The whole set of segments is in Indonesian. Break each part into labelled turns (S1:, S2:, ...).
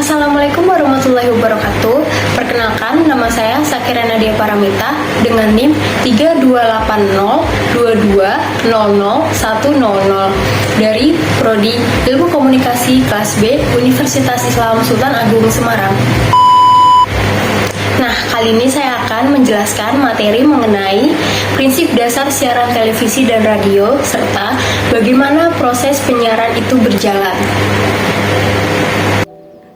S1: Assalamualaikum warahmatullahi wabarakatuh. Perkenalkan, nama saya Sakira Nadia Paramita dengan NIM 328022001000 dari Prodi Ilmu Komunikasi kelas B Universitas Islam Sultan Agung Semarang. Nah, kali ini saya akan menjelaskan materi mengenai prinsip dasar siaran televisi dan radio serta bagaimana proses penyiaran itu berjalan.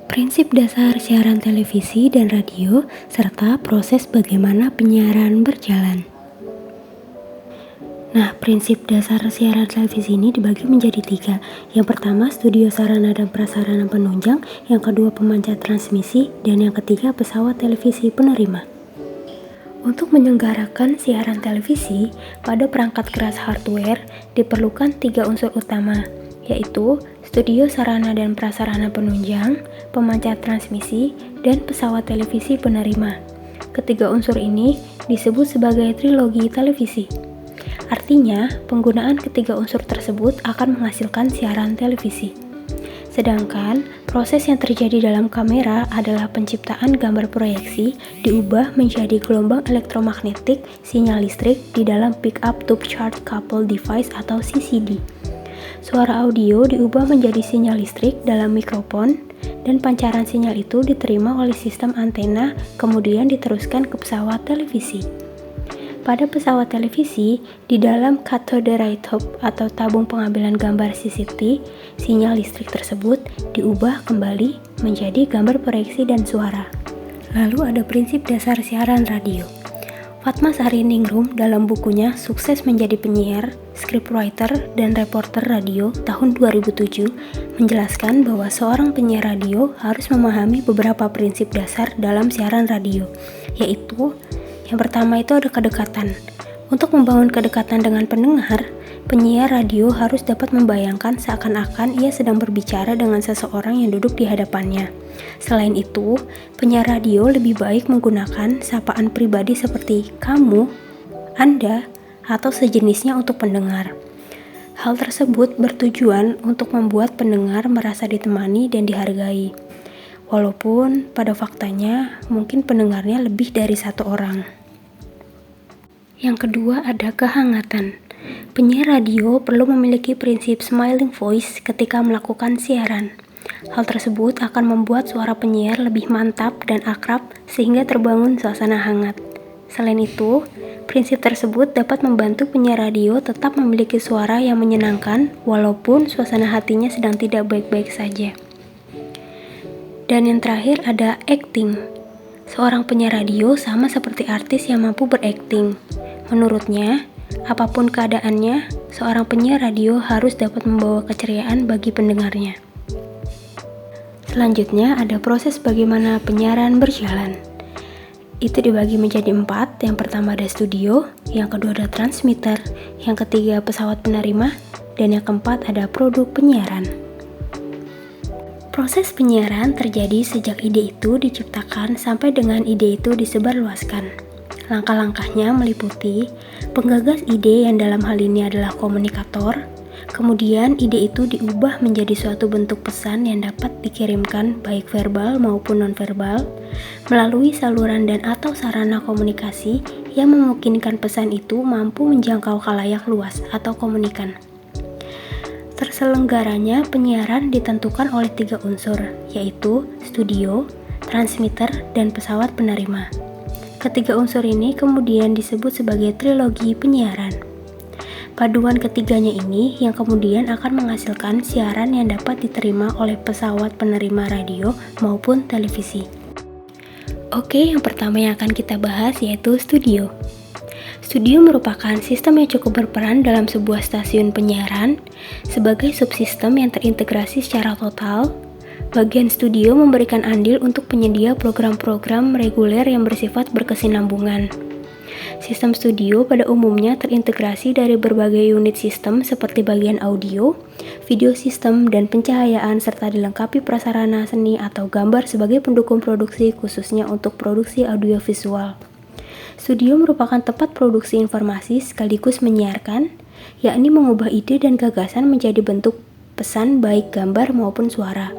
S2: Prinsip dasar siaran televisi dan radio, serta proses bagaimana penyiaran berjalan. Nah, prinsip dasar siaran televisi ini dibagi menjadi 3. Yang pertama, studio sarana dan prasarana penunjang. Yang kedua, pemancar transmisi. Dan yang ketiga, pesawat televisi penerima. Untuk menyelenggarakan siaran televisi, pada perangkat keras hardware diperlukan 3 unsur utama, yaitu studio sarana dan prasarana penunjang, pemancar transmisi, dan pesawat televisi penerima. Ketiga unsur ini disebut sebagai trilogi televisi. Artinya, penggunaan ketiga unsur tersebut akan menghasilkan siaran televisi. Sedangkan, proses yang terjadi dalam kamera adalah penciptaan gambar proyeksi diubah menjadi gelombang elektromagnetik sinyal listrik di dalam pick-up tube charge coupled device atau CCD. Suara audio diubah menjadi sinyal listrik dalam mikrofon, dan pancaran sinyal itu diterima oleh sistem antena, kemudian diteruskan ke pesawat televisi. Pada pesawat televisi, di dalam cathode ray tube atau tabung pengambilan gambar CCD, sinyal listrik tersebut diubah kembali menjadi gambar proyeksi dan suara. Lalu ada prinsip dasar siaran radio. Fatma Sariningrum dalam bukunya Sukses Menjadi Penyiar, Scriptwriter, dan Reporter Radio tahun 2007 menjelaskan bahwa seorang penyiar radio harus memahami beberapa prinsip dasar dalam siaran radio, yaitu yang pertama itu ada kedekatan. Untuk membangun kedekatan dengan pendengar, penyiar radio harus dapat membayangkan seakan-akan ia sedang berbicara dengan seseorang yang duduk di hadapannya. Selain itu, penyiar radio lebih baik menggunakan sapaan pribadi seperti kamu, Anda, atau sejenisnya untuk pendengar. Hal tersebut bertujuan untuk membuat pendengar merasa ditemani dan dihargai. Walaupun pada faktanya mungkin pendengarnya lebih dari satu orang. Yang kedua ada kehangatan. Penyiar radio perlu memiliki prinsip smiling voice ketika melakukan siaran. Hal tersebut akan membuat suara penyiar lebih mantap dan akrab sehingga terbangun suasana hangat. Selain itu, prinsip tersebut dapat membantu penyiar radio tetap memiliki suara yang menyenangkan walaupun suasana hatinya sedang tidak baik-baik saja. Dan yang terakhir ada acting. Seorang penyiar radio sama seperti artis yang mampu berakting. Menurutnya, apapun keadaannya, seorang penyiar radio harus dapat membawa keceriaan bagi pendengarnya. Selanjutnya ada proses bagaimana penyiaran berjalan. Itu dibagi menjadi 4. Yang pertama ada studio, yang kedua ada transmitter, yang ketiga pesawat penerima, dan yang keempat ada produk penyiaran. Proses penyiaran terjadi sejak ide itu diciptakan sampai dengan ide itu disebarluaskan. Langkah-langkahnya meliputi penggagas ide yang dalam hal ini adalah komunikator. Kemudian ide itu diubah menjadi suatu bentuk pesan yang dapat dikirimkan baik verbal maupun nonverbal melalui saluran dan atau sarana komunikasi yang memungkinkan pesan itu mampu menjangkau khalayak luas atau komunikan. Terselenggaranya penyiaran ditentukan oleh 3 unsur, yaitu studio, transmitter, dan pesawat penerima. Ketiga unsur ini kemudian disebut sebagai trilogi penyiaran. Paduan ketiganya ini yang kemudian akan menghasilkan siaran yang dapat diterima oleh pesawat penerima radio maupun televisi. Oke, yang pertama yang akan kita bahas yaitu studio. Studio merupakan sistem yang cukup berperan dalam sebuah stasiun penyiaran sebagai subsistem yang terintegrasi secara total. Bagian studio memberikan andil untuk penyedia program-program reguler yang bersifat berkesinambungan. Sistem studio pada umumnya terintegrasi dari berbagai unit sistem seperti bagian audio, video sistem, dan pencahayaan serta dilengkapi prasarana seni atau gambar sebagai pendukung produksi khususnya untuk produksi audiovisual. Studio merupakan tempat produksi informasi sekaligus menyiarkan, yakni mengubah ide dan gagasan menjadi bentuk pesan baik gambar maupun suara.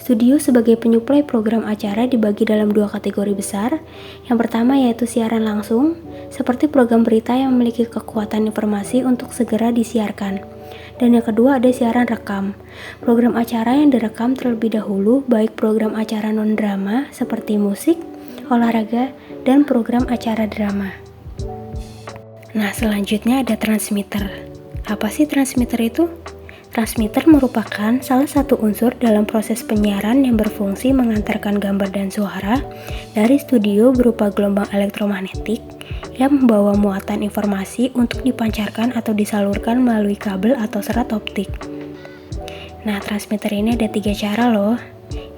S2: Studio sebagai penyuplai program acara dibagi dalam dua kategori besar. Yang pertama yaitu siaran langsung, seperti program berita yang memiliki kekuatan informasi untuk segera disiarkan. Dan yang kedua ada siaran rekam, program acara yang direkam terlebih dahulu, baik program acara non-drama seperti musik, olahraga, dan program acara drama. Nah, selanjutnya ada transmitter. Apa sih transmitter itu? Transmitter merupakan salah satu unsur dalam proses penyiaran yang berfungsi mengantarkan gambar dan suara dari studio berupa gelombang elektromagnetik yang membawa muatan informasi untuk dipancarkan atau disalurkan melalui kabel atau serat optik. Nah, transmitter ini ada 3 cara loh.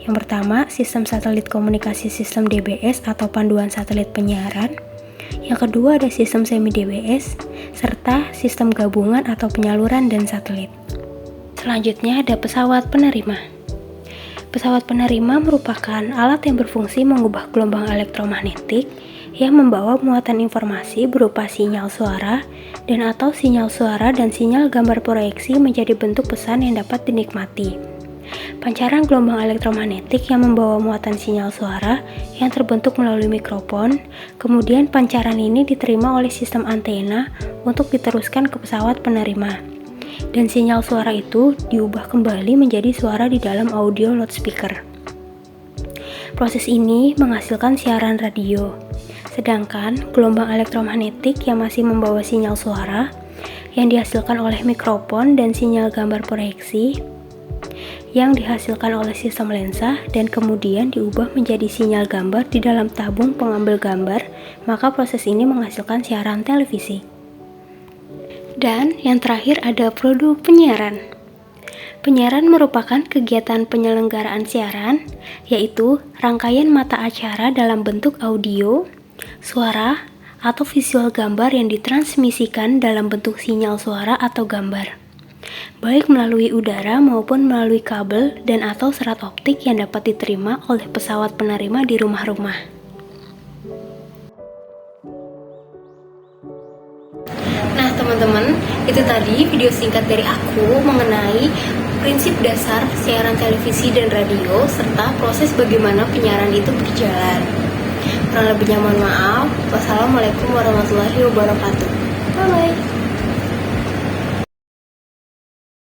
S2: Yang pertama, sistem satelit komunikasi sistem DBS atau panduan satelit penyiaran. Yang kedua ada sistem semi DBS, serta sistem gabungan atau penyaluran dan satelit. Selanjutnya ada pesawat penerima. Pesawat penerima merupakan alat yang berfungsi mengubah gelombang elektromagnetik yang membawa muatan informasi berupa sinyal suara dan atau sinyal suara dan sinyal gambar proyeksi menjadi bentuk pesan yang dapat dinikmati. Pancaran gelombang elektromagnetik yang membawa muatan sinyal suara yang terbentuk melalui mikrofon, kemudian pancaran ini diterima oleh sistem antena untuk diteruskan ke pesawat penerima. Dan sinyal suara itu diubah kembali menjadi suara di dalam audio loudspeaker. Proses ini menghasilkan siaran radio. Sedangkan gelombang elektromagnetik yang masih membawa sinyal suara yang dihasilkan oleh mikrofon dan sinyal gambar proyeksi yang dihasilkan oleh sistem lensa dan kemudian diubah menjadi sinyal gambar di dalam tabung pengambil gambar, maka proses ini menghasilkan siaran televisi. Dan yang terakhir ada produk penyiaran. Penyiaran merupakan kegiatan penyelenggaraan siaran, yaitu rangkaian mata acara dalam bentuk audio, suara, atau visual gambar yang ditransmisikan dalam bentuk sinyal suara atau gambar, baik melalui udara maupun melalui kabel dan atau serat optik yang dapat diterima oleh pesawat penerima di rumah-rumah.
S1: Nah teman-teman, itu tadi video singkat dari aku mengenai prinsip dasar siaran televisi dan radio serta proses bagaimana penyiaran itu berjalan. Kurang lebihnya mohon maaf. Wassalamualaikum warahmatullahi wabarakatuh. Bye-bye.